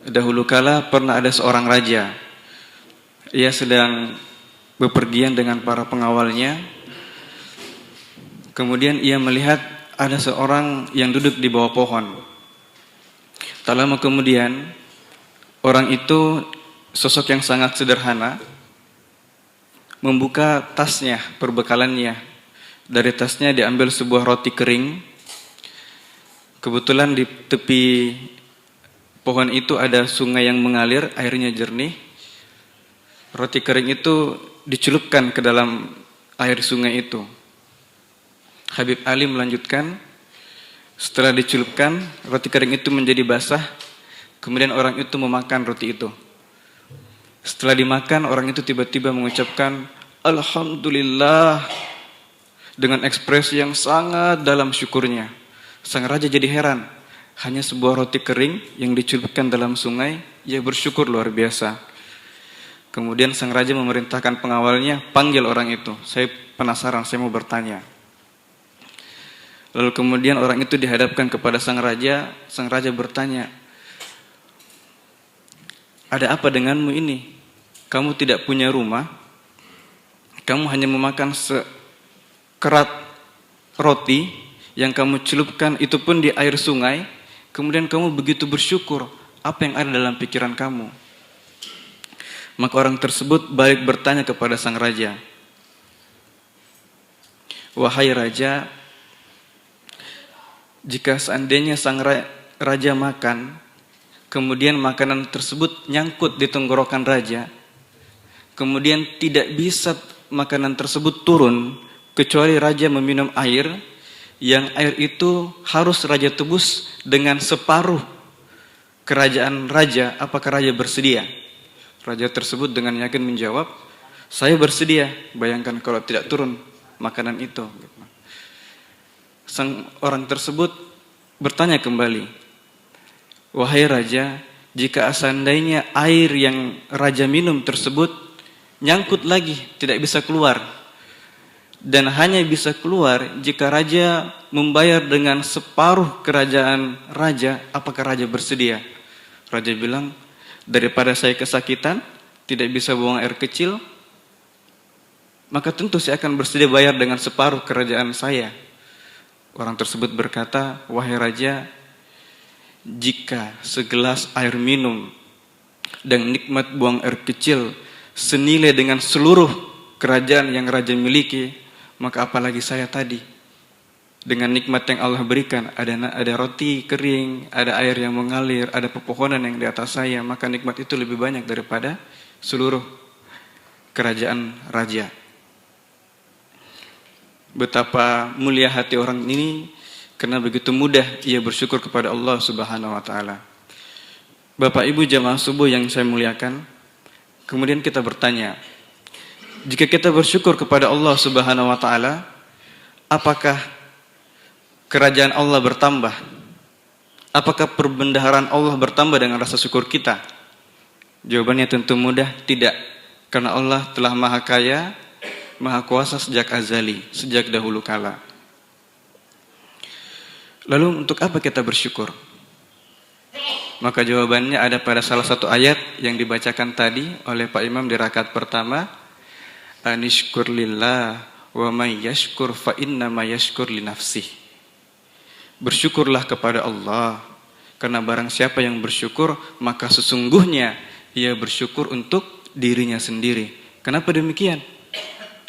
Dahulu kala pernah ada seorang raja. Ia sedang bepergian dengan para pengawalnya. Kemudian ia melihat ada seorang yang duduk di bawah pohon. Tak lama kemudian, orang itu sosok yang sangat sederhana, membuka tasnya, perbekalannya. Dari tasnya diambil sebuah roti kering. Kebetulan di tepi pohon itu ada sungai yang mengalir, airnya jernih. Roti kering itu dicelupkan ke dalam air sungai itu. Habib Ali melanjutkan, setelah dicelupkan, roti kering itu menjadi basah. Kemudian orang itu memakan roti itu. Setelah dimakan, orang itu tiba-tiba mengucapkan Alhamdulillah dengan ekspresi yang sangat dalam syukurnya. Sang raja jadi heran, hanya sebuah roti kering yang dicelupkan dalam sungai, ia bersyukur luar biasa. Kemudian sang raja memerintahkan pengawalnya, panggil orang itu. Saya penasaran, saya mau bertanya. Lalu kemudian orang itu dihadapkan kepada sang raja bertanya, ada apa denganmu ini? Kamu tidak punya rumah, kamu hanya memakan sekerat roti yang kamu celupkan itu pun di air sungai, kemudian kamu begitu bersyukur, apa yang ada dalam pikiran kamu? Maka orang tersebut balik bertanya kepada sang raja, wahai raja, jika seandainya sang raja makan, kemudian makanan tersebut nyangkut di tenggorokan raja, kemudian tidak bisa makanan tersebut turun, kecuali raja meminum air, yang air itu harus raja tebus dengan separuh kerajaan raja, apakah raja bersedia? Raja tersebut dengan yakin menjawab, saya bersedia. Bayangkan kalau tidak turun makanan itu. Sang orang tersebut bertanya kembali, wahai raja, jika seandainya air yang raja minum tersebut nyangkut lagi, tidak bisa keluar, dan hanya bisa keluar jika raja membayar dengan separuh kerajaan raja, apakah raja bersedia? Raja bilang, daripada saya kesakitan, tidak bisa buang air kecil, maka tentu saya akan bersedia bayar dengan separuh kerajaan saya. Orang tersebut berkata, wahai raja, jika segelas air minum dan nikmat buang air kecil senilai dengan seluruh kerajaan yang raja miliki, maka apalagi saya tadi, dengan nikmat yang Allah berikan, ada roti kering, ada air yang mengalir, ada pepohonan yang di atas saya, maka nikmat itu lebih banyak daripada seluruh kerajaan raja. Betapa mulia hati orang ini, karena begitu mudah ia bersyukur kepada Allah Subhanahu wa taala. Bapak Ibu jamaah subuh yang saya muliakan, kemudian kita bertanya, jika kita bersyukur kepada Allah Subhanahu wa taala, apakah kerajaan Allah bertambah? Apakah perbendaharaan Allah bertambah dengan rasa syukur kita? Jawabannya tentu mudah, tidak. Karena Allah telah maha kaya, maha kuasa sejak azali, sejak dahulu kala. Lalu untuk apa kita bersyukur? Maka jawabannya ada pada salah satu ayat yang dibacakan tadi oleh Pak Imam di rakaat pertama. Anishkur lillah wa may yashkur fa innama yashkur li nafsih. Bersyukurlah kepada Allah, karena barang siapa yang bersyukur, maka sesungguhnya ia bersyukur untuk dirinya sendiri. Kenapa demikian?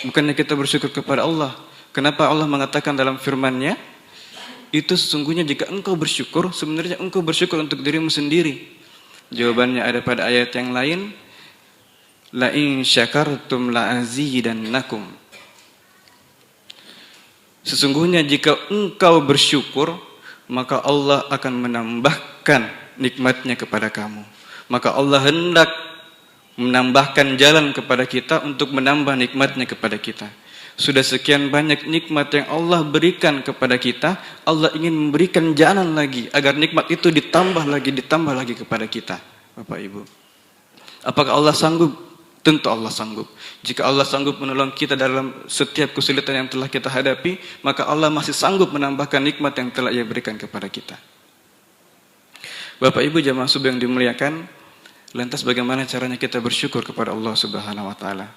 Bukannya kita bersyukur kepada Allah. Kenapa Allah mengatakan dalam firman-Nya, itu sesungguhnya jika engkau bersyukur, sebenarnya engkau bersyukur untuk dirimu sendiri. Jawabannya ada pada ayat yang lain, la in syakartum la azidannakum. Sesungguhnya jika engkau bersyukur, maka Allah akan menambahkan nikmatnya kepada kamu. Maka Allah hendak menambahkan jalan kepada kita untuk menambah nikmatnya kepada kita. Sudah sekian banyak nikmat yang Allah berikan kepada kita, Allah ingin memberikan jalan lagi agar nikmat itu ditambah lagi kepada kita. Bapak Ibu, apakah Allah sanggup? Tentu Allah sanggup. Jika Allah sanggup menolong kita dalam setiap kesulitan yang telah kita hadapi, maka Allah masih sanggup menambahkan nikmat yang telah Ia berikan kepada kita. Bapak Ibu jamaah subuh yang dimuliakan, lantas bagaimana caranya kita bersyukur kepada Allah Subhanahu wa taala?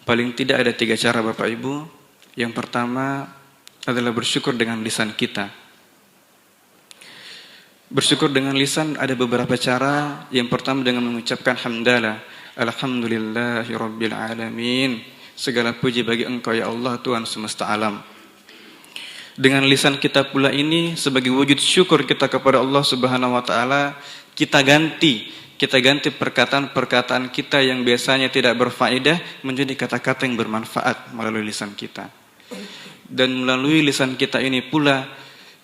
Paling tidak ada 3 cara Bapak Ibu. Yang pertama adalah bersyukur dengan lisan kita. Bersyukur dengan lisan ada beberapa cara. Yang pertama dengan mengucapkan hamdalah, alhamdulillahirabbil alamin. Segala puji bagi Engkau ya Allah, Tuhan semesta alam. Dengan lisan kita pula ini sebagai wujud syukur kita kepada Allah Subhanahu wa taala, kita ganti perkataan-perkataan kita yang biasanya tidak berfaedah menjadi kata-kata yang bermanfaat melalui lisan kita. Dan melalui lisan kita ini pula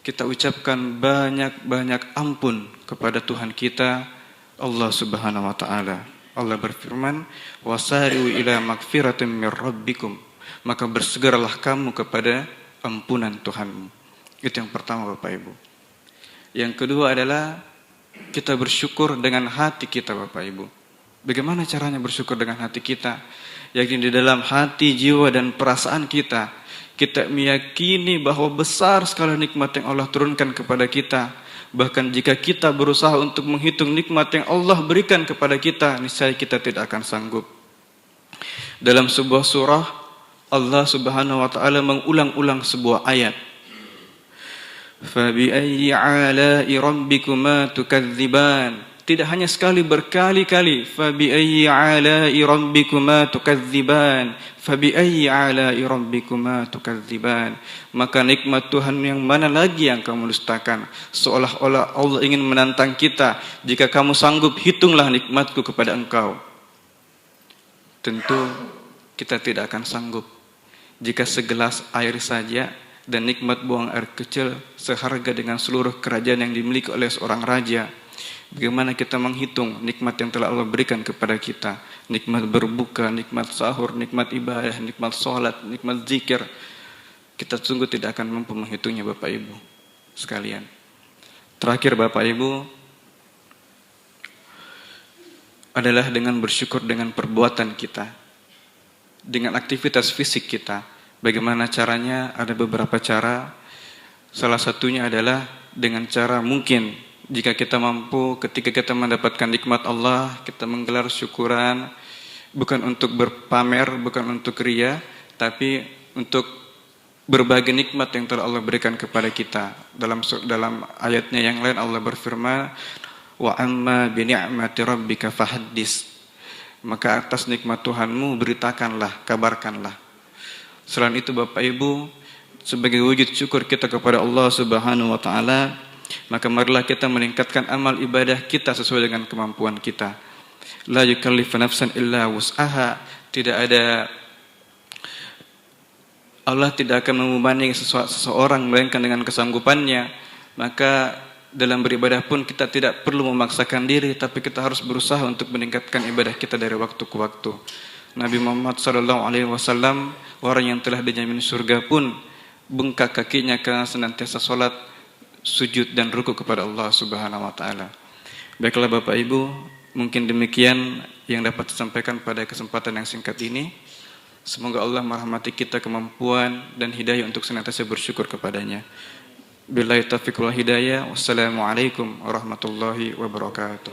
kita ucapkan banyak-banyak ampun kepada Tuhan kita, Allah Subhanahu wa taala. Allah berfirman, "Wasari'u ila magfiratin mir rabbikum." Maka bersegeralah kamu kepada ampunan Tuhanmu. Itu yang pertama Bapak Ibu. Yang kedua adalah kita bersyukur dengan hati kita Bapak Ibu. Bagaimana caranya bersyukur dengan hati kita? Yakni di dalam hati, jiwa dan perasaan kita, kita meyakini bahwa besar sekali nikmat yang Allah turunkan kepada kita. Bahkan jika kita berusaha untuk menghitung nikmat yang Allah berikan kepada kita, niscaya kita tidak akan sanggup. Dalam sebuah surah, Allah Subhanahu wa taala mengulang-ulang sebuah ayat. Fabi'ayyi 'ala'i rabbikuma tukadziban. Tidak hanya sekali, berkali-kali. Fabi'ayyi 'ala'i rabbikuma tukadziban. Fabi'ayyi 'ala'i rabbikuma tukadziban. Maka nikmat Tuhan yang mana lagi yang kamu dustakan? Seolah-olah Allah ingin menantang kita. Jika kamu sanggup, hitunglah nikmatku kepada engkau. Tentu kita tidak akan sanggup. Jika segelas air saja dan nikmat buang air kecil seharga dengan seluruh kerajaan yang dimiliki oleh seorang raja, bagaimana kita menghitung nikmat yang telah Allah berikan kepada kita? Nikmat berbuka, nikmat sahur, nikmat ibadah, nikmat sholat, nikmat zikir. Kita sungguh tidak akan mampu menghitungnya Bapak Ibu sekalian. Terakhir Bapak Ibu adalah dengan bersyukur dengan perbuatan kita, dengan aktivitas fisik kita. Bagaimana caranya? Ada beberapa cara. Salah satunya adalah dengan cara mungkin jika kita mampu, ketika kita mendapatkan nikmat Allah, kita menggelar syukuran bukan untuk berpamer, bukan untuk ria, tapi untuk berbagi nikmat yang telah Allah berikan kepada kita. Dalam ayatnya yang lain Allah berfirman, wa amma bi ni'mati rabbika fahaddits. Maka atas nikmat Tuhanmu beritakanlah, kabarkanlah. Selain itu Bapak Ibu, sebagai wujud syukur kita kepada Allah Subhanahu wa taala, maka marilah kita meningkatkan amal ibadah kita sesuai dengan kemampuan kita. La yukallifu nafsan illa wus'aha. Allah tidak akan membebani seseorang melainkan dengan kesanggupannya. Maka dalam beribadah pun kita tidak perlu memaksakan diri, tapi kita harus berusaha untuk meningkatkan ibadah kita dari waktu ke waktu. Nabi Muhammad SAW, orang yang telah dijamin surga pun bengkak kakinya karena senantiasa salat, sujud dan ruku kepada Allah Subhanahu wa taala. Baiklah Bapak Ibu, mungkin demikian yang dapat disampaikan pada kesempatan yang singkat ini. Semoga Allah merahmati kita kemampuan dan hidayah untuk senantiasa bersyukur kepadanya. Billahi taufiq wal hidayah. Wassalamualaikum warahmatullahi wabarakatuh.